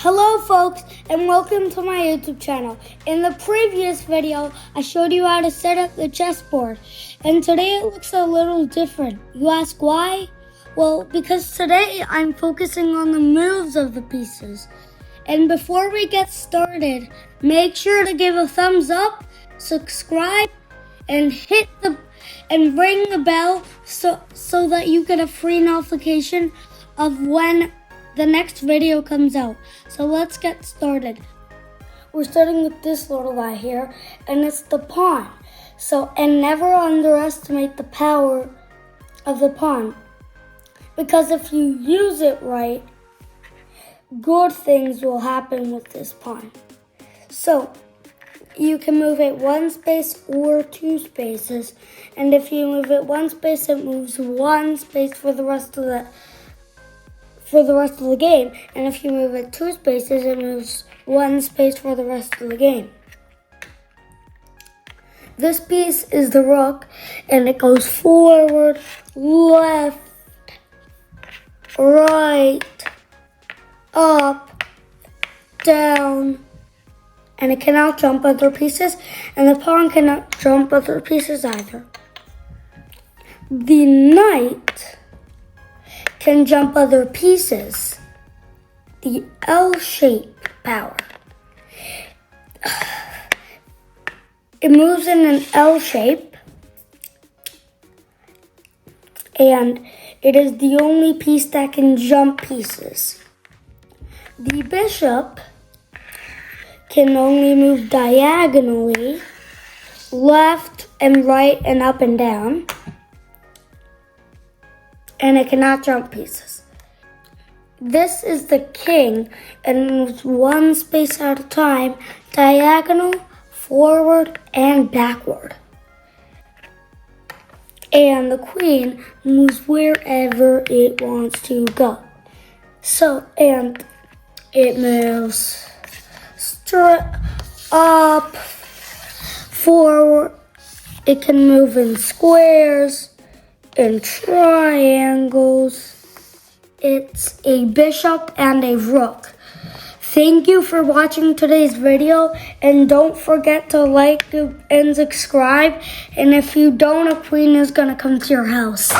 Hello folks, and welcome to my YouTube channel. In the previous video, I showed you how to set up the chessboard, and today it looks a little different. You ask why? Well, because today I'm focusing on the moves of the pieces. And before we get started, make sure to give a thumbs up, subscribe, and ring the bell so that you get a free notification of when the next video comes out. So let's get started. We're starting with this little guy here, and it's the pawn. And never underestimate the power of the pawn, because if you use it right, good things will happen with this pawn. So you can move it one space or two spaces, and if you move it one space, it moves one space for the rest of the game, and if you move it two spaces, it moves one space for the rest of the game. This piece is the rook, and it goes forward, left, right, up, down, and it cannot jump other pieces, and the pawn cannot jump other pieces either. The knight can jump other pieces. The L-shaped power. It moves in an L shape, and it is the only piece that can jump pieces. The bishop can only move diagonally, left and right and up and down, and it cannot jump pieces. This is the king, and moves one space at a time, diagonal, forward, and backward. And the queen moves wherever it wants to go. And it moves straight up, forward. It can move in squares, in triangles. It's a bishop and a rook. Thank you for watching today's video, and don't forget to like and subscribe, and if you don't, a queen is gonna come to your house.